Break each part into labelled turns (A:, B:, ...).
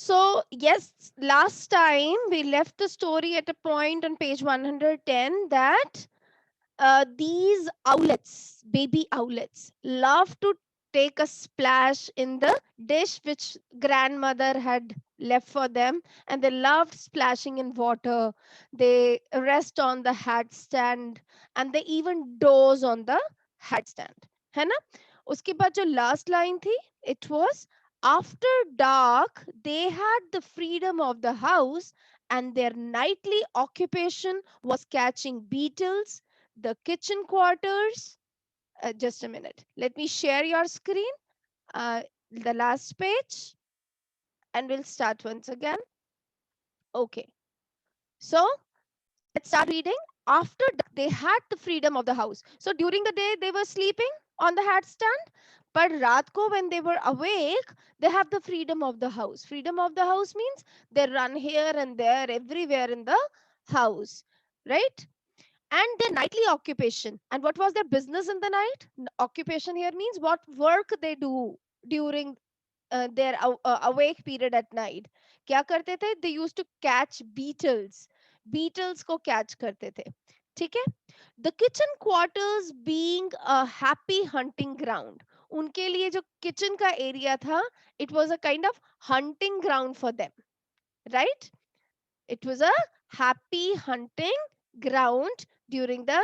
A: So, yes, last time we left the story at a point on page 110 that these owlets, baby owlets, love to take a splash in the dish which grandmother had left for them, and they loved splashing in water. They rest on the hat stand and they even doze on the hat stand. है ना? उसके बाद जो last line थी, it was after dark they had the freedom of the house and their nightly occupation was catching beetles, the kitchen quarters. Just a minute. Let me share your screen. The last page, and we'll start once again. Okay. So let's start reading. After they had the freedom of the house. So during the day they were sleeping on the hat stand, but raat ko when they were awake, they have the freedom of the house. Freedom of the house means they run here and there, everywhere in the house, right? And their nightly occupation. And what was their business in the night? Occupation here means what work they do during their awake period at night. क्या करते थे? They used to catch beetles. Beetles को catch करते थे. ठीक है? The kitchen quarters being a happy hunting ground. उनके लिए जो kitchen का area था, it was a kind of hunting ground for them, right? It was a happy hunting ground during the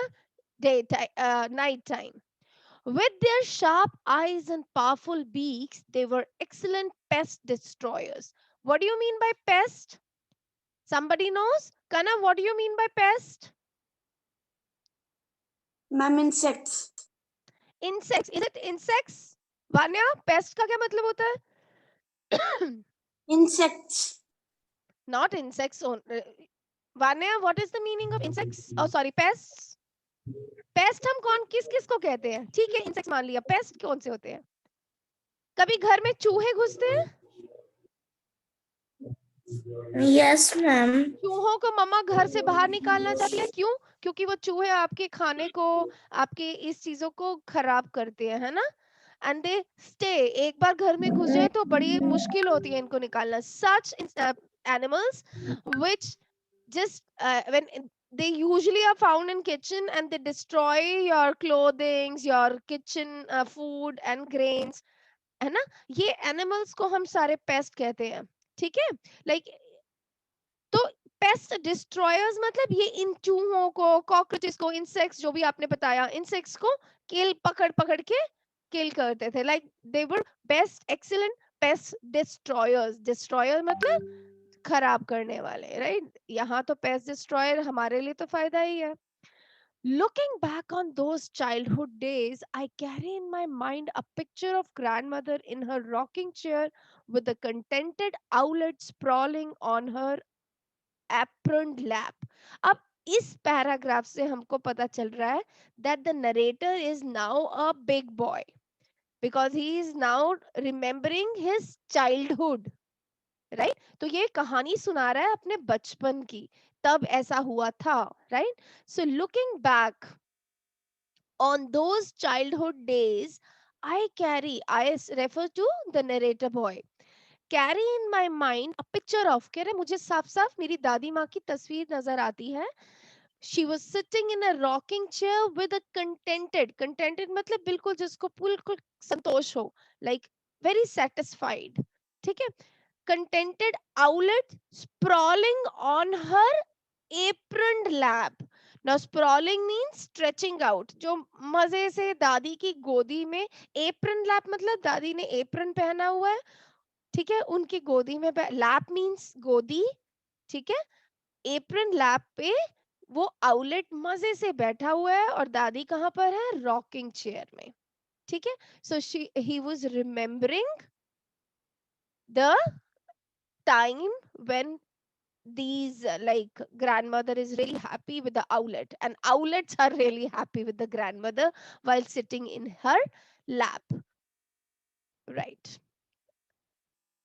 A: night time. With their sharp eyes and powerful beaks, they were excellent pest destroyers. What do you mean by pest? Somebody knows? Kana, what do you mean by pest?
B: Ma'am, insects.
A: Insects. Is it insects? Vanya, pest का क्या मतलब होता है?
B: Insects.
A: Not insects. Vanya, what is the meaning of insects? Oh, sorry, pests. Paste हम कौन किस किस को कहते हैं? ठीक है, इंसेक्ट्स मान लिया. पेस्ट कौन से होते हैं? कभी घर में चूहे घुसते हैं?
B: Yes, ma'am.
A: चूहों को मम्मा घर से बाहर निकालना चाहती है. क्यों? क्योंकि वो चूहे आपके खाने को, आपके इस चीजों को खराब करते हैं, है ना? And they stay. एक बार घर में घुस जाए तो बड़ी मुश्किल होती है इनको निकालना. सच animals which just when they usually are found in kitchen and they destroy your clothing, your kitchen food and grains, है ना? ये animals को हम सारे pest कहते हैं. ठीक है? Like, तो पेस्ट डिस्ट्रॉयर्स मतलब ये इन चूहों को, कॉकरोचेस को, इंसेक्ट्स जो भी आपने बताया, इंसेक्ट्स को किल पकड़ पकड़ के किल करते थे. Like they were best excellent paste destroyers. Destroyer मतलब खराब करने वाले, राइट? यहाँ तो पेस्ट डिस्ट्रॉयर हमारे लिए तो फायदा ही है. Looking back on those childhood days, I carry in my mind a picture of grandmother in her rocking chair with a contented owlet sprawling on her aproned lap. अब इस paragraph से हमको पता चल रहा है that the narrator is now a big boy because he is now remembering his childhood, right? तो ये कहानी सुना रहा है अपने बचपन की, तब ऐसा हुआ था, right? So looking back on those childhood days, I refer to the narrator boy, carry in my mind a picture of, कह रहे मुझे साफ साफ मेरी दादी माँ की तस्वीर नजर आती है. She was sitting in a rocking chair with a contented मतलब बिल्कुल जिसको बिल्कुल संतोष हो, like very satisfied. ठीक है? Contented owlet sprawling on her aproned lap. Now sprawling means stretching out. जो मजे से दादी की गोदी में, apron lap मतलब दादी ने apron पहना हुआ है, ठीक है, उनकी गोदी में. लैप मीन्स गोदी, ठीक है. एप्रन लैप पे वो आउलेट मजे से बैठा हुआ है और दादी कहाँ पर है? रॉकिंग चेयर में. ठीक है. So he was remembering the time when these like grandmother is really happy with the owlet and owlets are really happy with the grandmother while sitting in her lap, right?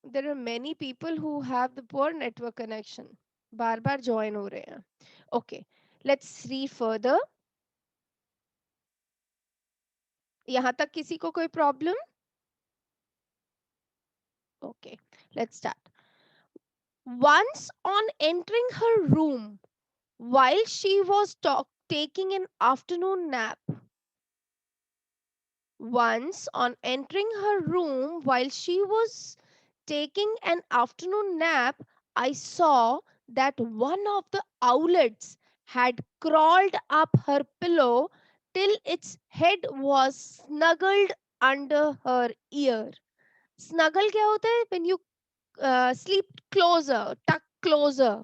A: There are many people who have the poor network connection. Bar bar join हो रहे हैं. Okay, let's read further. यहाँ तक किसी को कोई problem? Okay, let's start. Once on entering her room while she was taking an afternoon nap. Once on entering her room while she was taking an afternoon nap, I saw that one of the owlets had crawled up her pillow till its head was snuggled under her ear. Snuggle क्या होता है? When you sleep closer, tuck closer,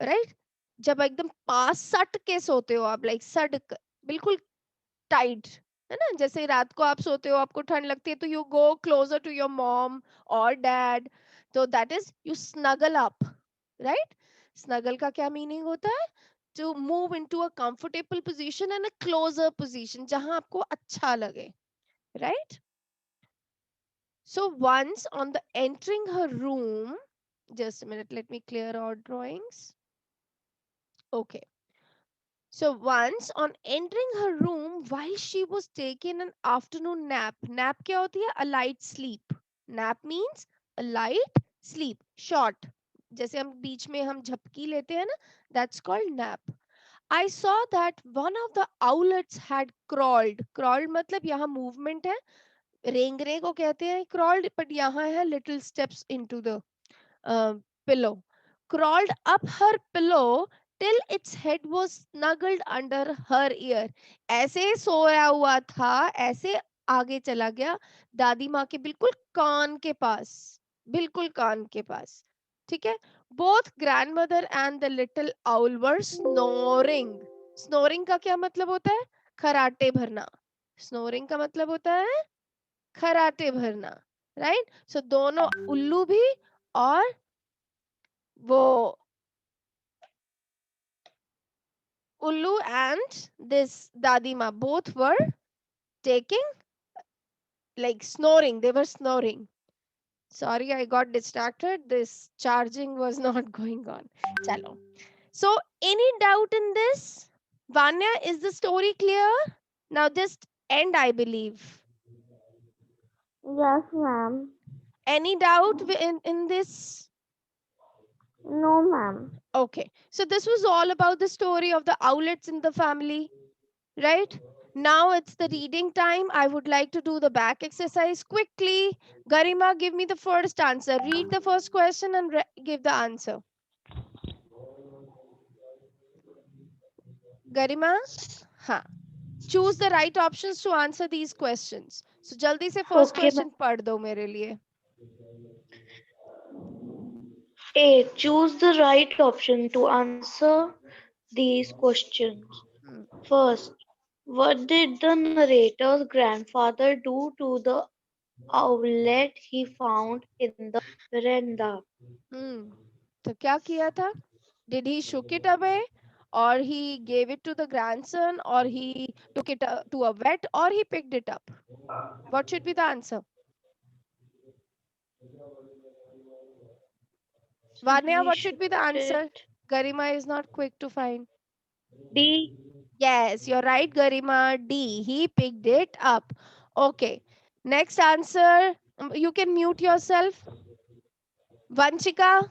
A: right? जब एकदम पास सट के सोते हो आप, like सट बिल्कुल टाइट, है ना? जैसे रात को आप सोते हो, आपको ठंड लगती है, तो you go closer to your mom और डैड, तो that is you snuggle up, right? Snuggle का क्या मीनिंग होता है? To move into a comfortable position and a closer position, जहां आपको अच्छा लगे, right? So once on the entering her room, just a minute, let me clear our drawings. Okay. So once on entering her room while she was taking an afternoon nap, nap क्या होती है? A light sleep. Nap means a light sleep, short. जैसे हम बीच में हम झपकी लेते हैं ना, that's called nap. I saw that one of the owlets had crawled. Crawled मतलब यहाँ movement है. रेंगने को कहते हैं crawled, but यहाँ है little steps into the pillow. Crawled up her pillow till its head was snuggled under her ear. ऐसे सोया हुआ था, ऐसे आगे चला गया दादी माँ के बिल्कुल कान के पास, बिल्कुल कान के पास, ठीक है? Both grandmother and the little owl were snoring. Snoring का क्या मतलब होता है? खराटे भरना. Snoring का मतलब होता है खराटे भरना, राइट? सो दोनों उल्लू भी और वो Ullu and this Dadima both were taking, like snoring. They were snoring. Sorry, I got distracted. This charging was not going on. Chalo. So, any doubt in this? Vanya, is the story clear? Now just end, I believe.
B: Yes, ma'am.
A: Any doubt in this?
B: No, ma'am.
A: Okay. So this was all about the story of the owlets in the family, right? Now it's the reading time. I would like to do the back exercise quickly. Garima, give me the first answer. Read the first question and give the answer. Garima? Ha. Choose the right options to answer these questions. So jaldi se first
B: Okay,
A: question पढ़ दो मेरे लिए.
B: A. Choose the right option to answer these questions.
A: Hmm.
B: First, what did the narrator's grandfather do to the owlet he found in the veranda?
A: Hmm. तो क्या किया था? Did he shook it away, or he gave it to the grandson, or he took it to a vet, or he picked it up? What should be the answer? Vanya,
B: He
A: what should be the
B: shook
A: answer?
B: it.
A: Garima is not quick to find.
B: D.
A: Yes, you're right, Garima. D. He picked it up. Okay. Next answer. You can mute yourself. Vanchika,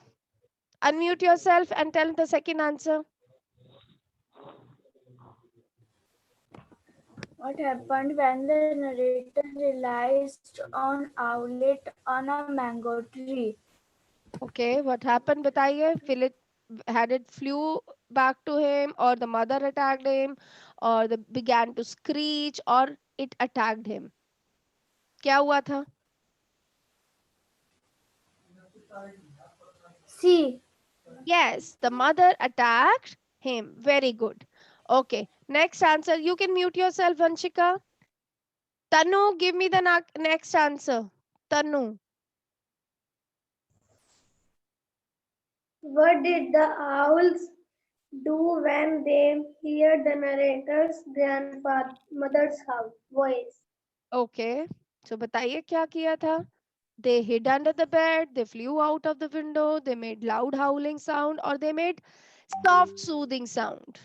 A: unmute yourself and tell the second answer.
C: What happened when the narrator realized on owlet on a mango tree?
A: Okay, what happened? Bataiye. Had it flew back to him, or the mother attacked him, or the began to screech, or it attacked him? क्या हुआ था?
C: C.
A: Yes, the mother attacked him. Very good. Okay, next answer. You can mute yourself, Vanshika. Tanu, give me the next answer. Tanu.
C: What did the owls do when they heard the narrator's grandmother's voice?
A: Okay. So बताइए क्या किया था? They hid under the bed, they flew out of the window, they made loud howling sound, or they made soft soothing sound.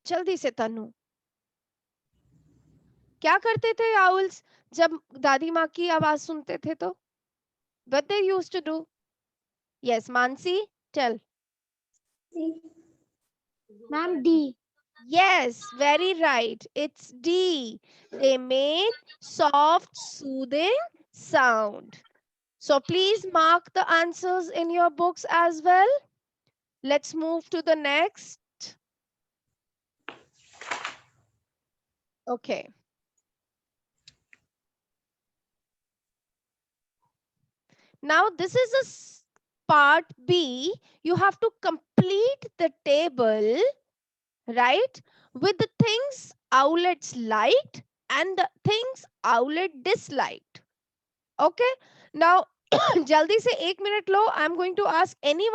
A: जल्दी से तनु. क्या करते थे owls जब दादी माँ की आवाज सुनते थे तो? What they used to do? Yes, Mansi, tell.
C: Ma'am, D.
A: Yes, very right. It's D. They made soft, soothing sound. So please mark the answers in your books as well. Let's move to the next. Okay. Now this is part B. You have to complete the table, right, with the things owlets liked and the things owlet disliked. Okay. Now jaldi se 1 minute lo. I'm going to ask any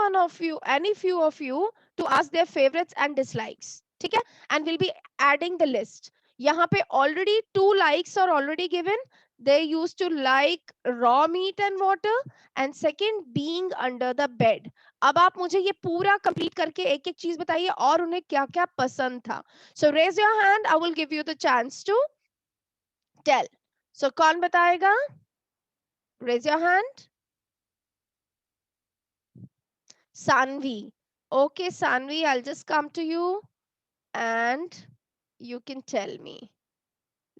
A: few of you to ask their favorites and dislikes. ठीक है? And we'll be adding the list. यहाँ पे already 2 likes are already given. They used to like raw meat and water, and second being under the bed. अब आप मुझे ये पूरा complete करके एक एक चीज बताइए और उन्हें क्या क्या पसंद था. So raise your hand. I will give you the chance to tell. So कौन बताएगा? Raise your hand. Sanvi. Okay, Sanvi, I'll just come to you and you can tell me.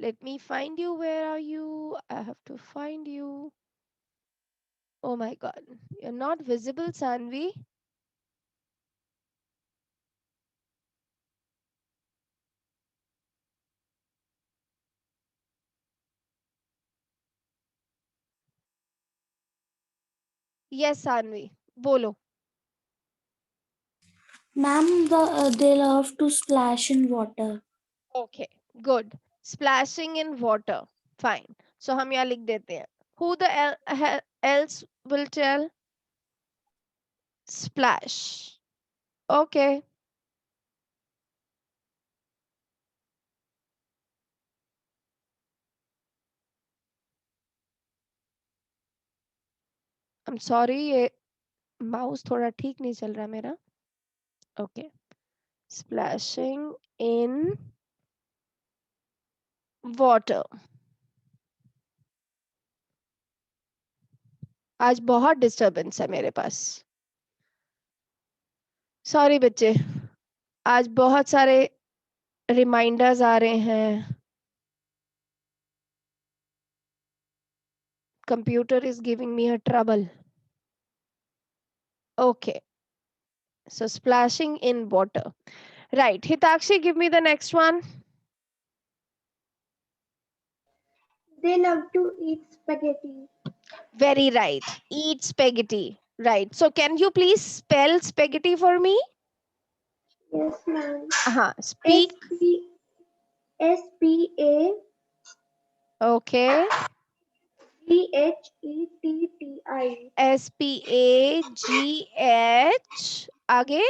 A: Let me find you. Where are you? I have to find you. Oh my God. You're not visible, Sanvi. Yes, Sanvi. Bolo.
B: Ma'am, they love to splash in water.
A: Okay, good. Splashing in water. Fine. So हम यहाँ लिख देते हैं. Who the else will tell? Splash. Okay. I'm sorry, ये mouse थोड़ा ठीक नहीं चल रहा मेरा. Okay. Splashing in water. आज बहुत डिस्टरबेंस है मेरे पास. सॉरी बच्चे, आज बहुत सारे रिमाइंडर्स आ रहे हैं. Computer is giving me a trouble. Okay, so splashing in water. Right, Hitakshi, give me the next one.
C: They love to eat spaghetti.
A: Very right, eat spaghetti. Right, so can you please spell spaghetti for me?
C: Yes, ma'am.
A: Speak.
C: S-P-A.
A: Okay.
C: G-H-E-T-T-I.
A: S-P-A-G-H. आगे?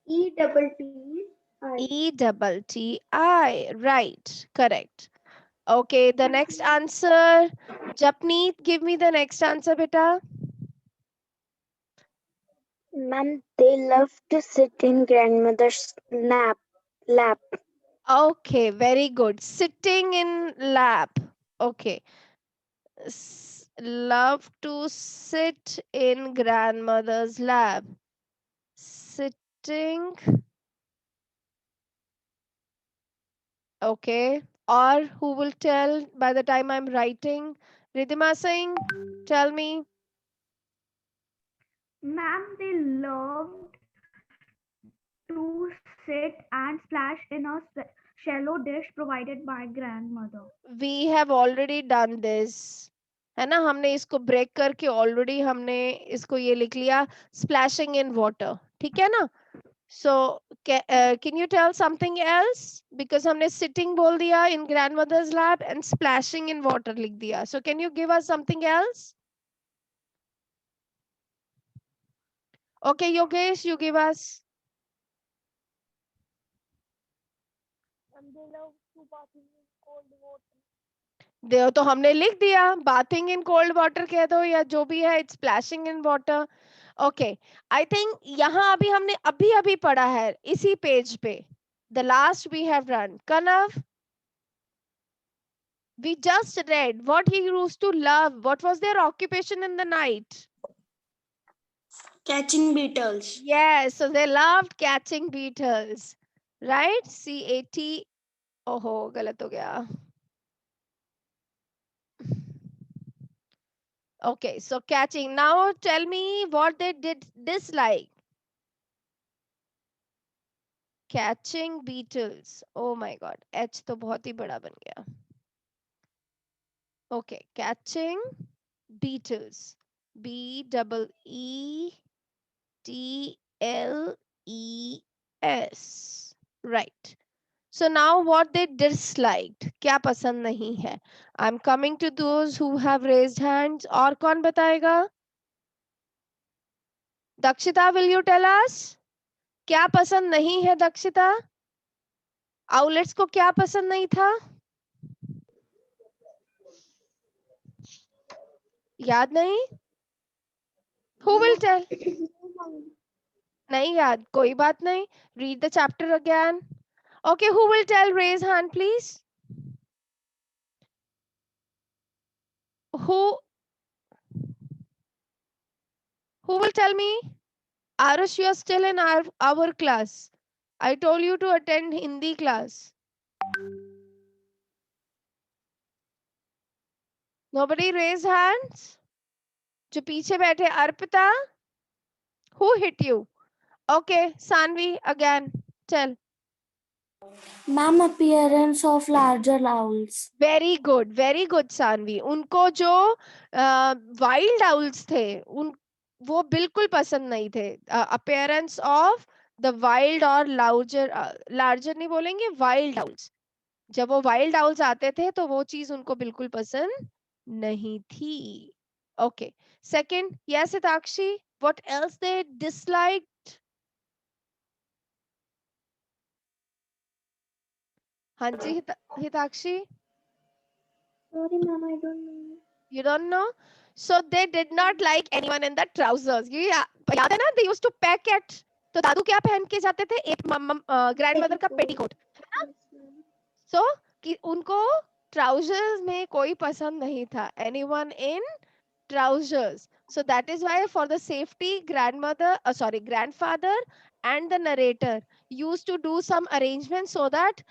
C: E-double-T-I.
A: E-double-T-I. Right, correct. Okay, the next answer. Japneet, give me the next answer, beta.
B: Ma'am, they love to sit in grandmother's lap.
A: Okay, very good. Sitting in lap. Okay. Love to sit in grandmother's lap. Sitting. Okay. Or who will tell by the time I'm writing? Ridhima Singh, tell me.
D: Ma'am, they loved to sit and splash in a shallow dish provided by grandmother.
A: We have already done this. है ना, हमने इसको break करके already हमने इसको ये लिख लिया, splashing in water. ठीक है ना? So can you tell something else? Because हमने sitting बोल दिया in grandmother's lap and splashing in water लिख दिया. So can you give us something else? Okay, Yogesh, you give us. दे तो हमने लिख दिया, bathing in cold water कह दो या जो भी है, it's splashing in water. Okay, I think यहाँ अभी हमने अभी पढ़ा है इसी पेज पे. The last we have run. Kanav, We just read what he used to love. What was their occupation in the night?
C: Catching beetles.
A: Yes, so they loved catching beetles, right? CAT. Oh, गलत हो गया. Okay, so catching. Now tell me what they did dislike. Catching beetles. Oh my God. H तो बहुत ही बड़ा बन गया. Okay, catching beetles. BEETLES. Right. So now what they disliked. क्या पसंद नहीं है. I'm coming to those who have raised hands. और कौन बताएगा? Dakshita, will you tell us? क्या पसंद नहीं है दक्षिता? आउलेट्स को क्या पसंद नहीं था? याद नहीं? Who will tell? नहीं याद, कोई बात नहीं. Read the chapter again. Okay, who will tell? Raise hand, please. Who will tell me? Arush, you are still in our class. I told you to attend Hindi class. Nobody raise hands? जो पीछे बैठे, Arpita, who hit you? Okay, Sanvi, again, tell.
C: Ma'am, appearance of larger owls.
A: Very good, Sanvi. उनको जो wild owls थे, वो बिल्कुल पसंद नहीं थे. Appearance of the wild or larger नहीं बोलेंगे, wild owls. जब वो wild owls आते थे तो वो चीज उनको बिल्कुल पसंद नहीं थी. Okay. Second, yes, Hitakshi, what else they disliked? हाँ जी, Hitakshi,
C: Sorry, ma'am, I don't know.
A: you don't know? So they did not like anyone in the trousers. याद है ना? They used to peck at. तो दादू क्या पहन के जाते थे? एक grandmother का petticoat, है ना? So कि उनको trousers में कोई पसंद नहीं था. Anyone in trousers. So that is why for the safety, grandfather and the narrator used to do some arrangements so that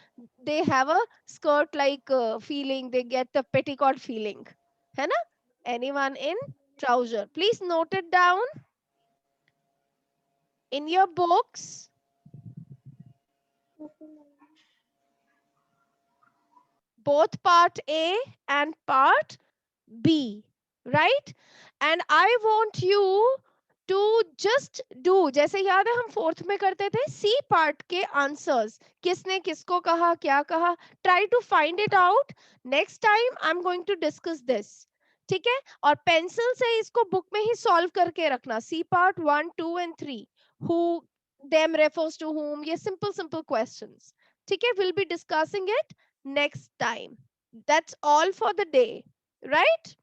A: they have a skirt like feeling, they get the petticoat feeling. है ना? Anyone in trouser. Please note it down in your books. Both part A and part B, right? And I want you to just do, जैसे याद है हम fourth में करते थे, C part के answers, किसने किसको कहा, क्या कहा, try to find it out. Next time I'm going to discuss this. ठीक है? और पेंसिल से इसको बुक में ही सॉल्व करके रखना. C part 1, 2 and 3. Who, them refers to whom. ये simple questions. ठीक है? We'll be discussing it next time. That's all for the day, right?